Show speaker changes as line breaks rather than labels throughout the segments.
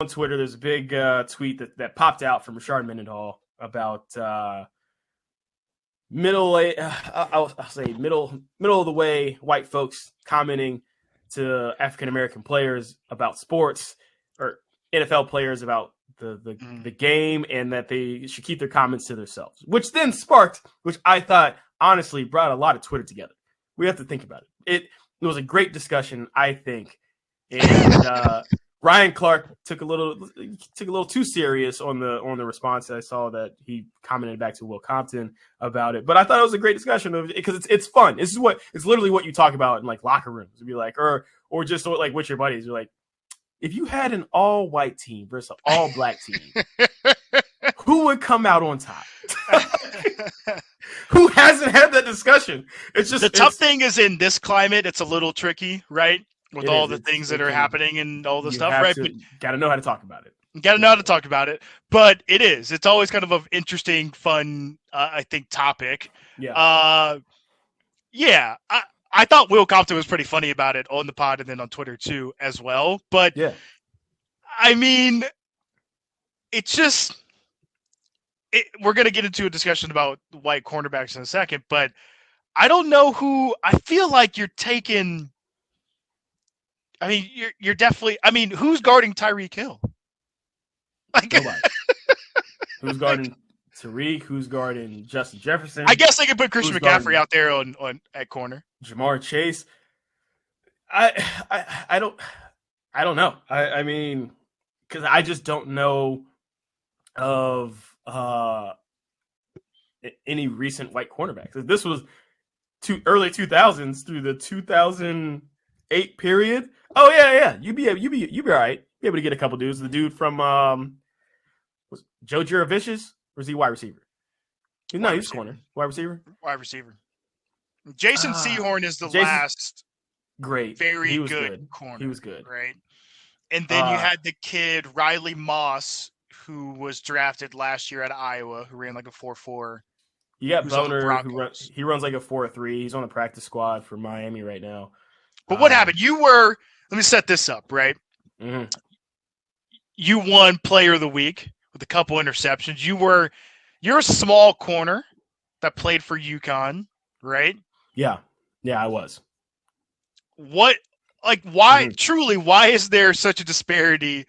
on Twitter, there's a big tweet that popped out from Rashard Mendenhall about I'll say middle of the way white folks commenting to African American players about sports or NFL players about the game, and that they should keep their comments to themselves, which then sparked, which I thought honestly brought a lot of Twitter together. We have to think about it. It was a great discussion, I think, and Ryan Clark took a little too serious on the response. I saw that he commented back to Will Compton about it, but I thought it was a great discussion because it's fun. It's literally what you talk about in like locker rooms. It'd be like, or just like with your buddies. You're like, if you had an all white team versus an all black team, who would come out on top? Who hasn't had that discussion? It's just
the tough thing is in this climate, it's a little tricky, right? With all the things that are happening and all the stuff, right?
But got to know how to talk about it.
Got to know how to talk about it. But it's always kind of an interesting, fun, I think, topic.
Yeah.
Yeah. I thought Will Compton was pretty funny about it on the pod and then on Twitter too as well. But
yeah,
I mean, it's just we're going to get into a discussion about white cornerbacks in a second, but I don't know who. I feel like you're taking. I mean, you're definitely. I mean, who's guarding Tyreek Hill? Like,
nobody. Who's guarding Tyreek? Who's guarding Justin Jefferson?
I guess they could put Christian McCaffrey out there on at corner.
Jamar Chase. I don't know. I mean, because I just don't know of any recent white cornerbacks. If this was early 2000s through the 2008 period. Oh yeah. You'd be all right. Be able to get a couple dudes. The dude from was Joe Juravicious, or is he wide receiver? No, he's corner. Wide receiver.
Wide receiver. Jason Sehorn is the last
great,
very good corner.
He was good.
Right. And then you had the kid Riley Moss, who was drafted last year at Iowa, who ran like a 4.4.
You got Boner, he runs like a 4.3. He's on the practice squad for Miami right now.
But what happened? Let me set this up, right?
Mm-hmm.
You won Player of the Week with a couple interceptions. You're a small corner that played for UConn, right?
Yeah, I was.
Why is there such a disparity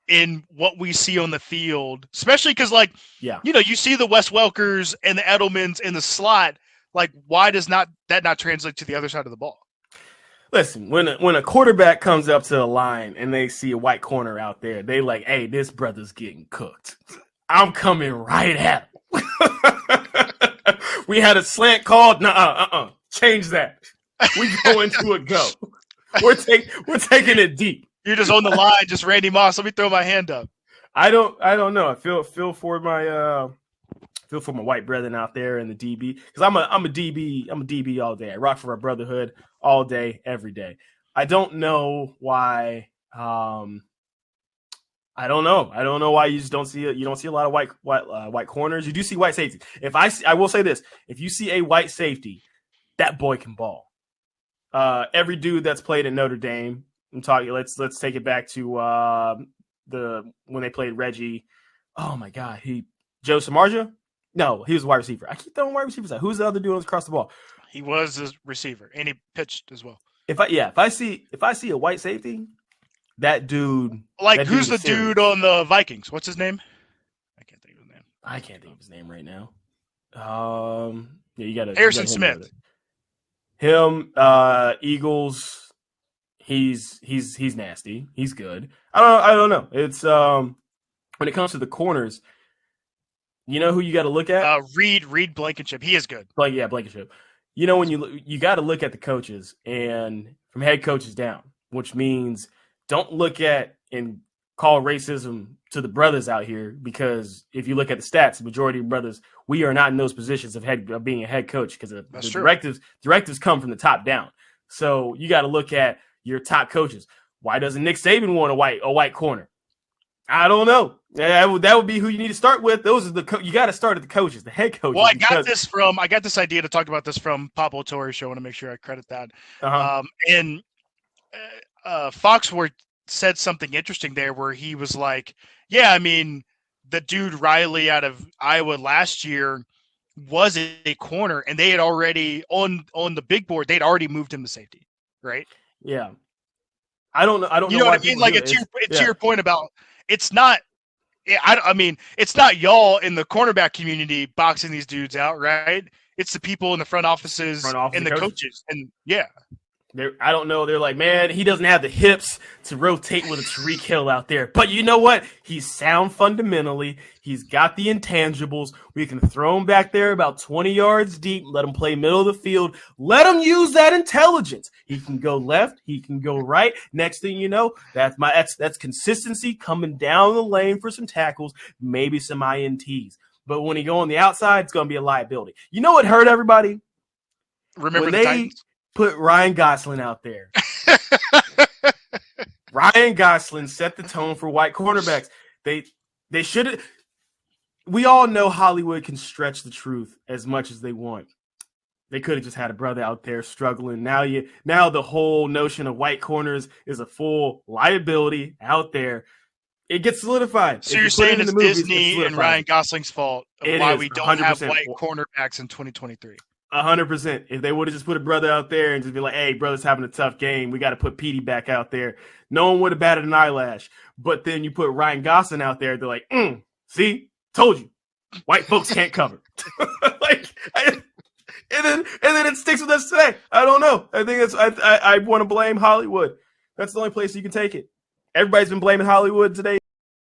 in what we see on the field? Especially because, you see the Wes Welkers and the Edelmans in the slot. Like, why does that not translate to the other side of the ball?
Listen, when a quarterback comes up to the line and they see a white corner out there, they like, hey, this brother's getting cooked. I'm coming right at him. We had a slant called. Change that. We go into a go. We're taking it deep.
You're just on the line, just Randy Moss. Let me throw my hand up.
I don't know. I feel for my white brethren out there in the DB, because I'm a DB. I'm a DB all day. I rock for our brotherhood all day, every day. I don't know why. I don't know why you just don't see it. You don't see a lot of white corners. You do see white safety. I will say this: if you see a white safety, that boy can ball. Every dude that's played in Notre Dame. I'm talking. Let's take it back to when they played Reggie. Oh my God, Joe Samardzija? No, he was a wide receiver. I keep throwing wide receivers out. Who's the other dude across the ball?
He was a receiver, and he pitched as well.
If I see a white safety, that dude.
Who's the dude on the Vikings? What's his name? I can't think of his name.
I can't think of his name right now. Yeah, you got
Harrison Smith.
Him, Eagles. He's nasty. He's good. I don't know. It's when it comes to the corners, you know who you got to look at?
Reed Blankenship. He is good.
Blankenship. You know, when you got to look at the coaches, and from head coaches down, which means don't look at and call racism to the brothers out here, because if you look at the stats, the majority of brothers, we are not in those positions of being a head coach, because the directives come from the top down. So you got to look at your top coaches. Why doesn't Nick Saban want a white corner? I don't know. That would be who you need to start with. Those are you got to start at the coaches, the head coaches.
Well, I got this idea to talk about this from Pablo Torre show. I want to make sure I credit that.
Uh-huh.
And Foxworth said something interesting there where he was like, yeah, I mean, the dude Riley out of Iowa last year was a corner, and they had already on the big board, they'd already moved him to safety, right?
Yeah. I don't know.
You know what I mean? Like it's to your point about it's not. I mean, it's not y'all in the cornerback community boxing these dudes out, right? It's the people in the front offices and the coaches. And yeah.
I don't know. They're like, man, he doesn't have the hips to rotate with a Tyreek Hill out there. But you know what? He's sound fundamentally. He's got the intangibles. We can throw him back there about 20 yards deep, let him play middle of the field. Let him use that intelligence. He can go left. He can go right. Next thing you know, that's consistency coming down the lane for some tackles, maybe some INTs. But when he go on the outside, it's going to be a liability. You know what hurt everybody?
Remember the Titans?
Put Ryan Gosling out there. Ryan Gosling set the tone for white cornerbacks. They should have. We all know Hollywood can stretch the truth as much as they want. They could have just had a brother out there struggling. Now the whole notion of white corners is a full liability out there. It gets solidified.
So you're saying it's Disney and Ryan Gosling's fault of why we don't have white cornerbacks in 2023.
100%. If they would have just put a brother out there and just be like, hey, brother's having a tough game, we got to put Petey back out there, no one would have batted an eyelash. But then you put Ryan Gosling out there, they're like, see, told you, white folks can't cover. And then it sticks with us today. I don't know. I think I want to blame Hollywood. That's the only place you can take it. Everybody's been blaming Hollywood today.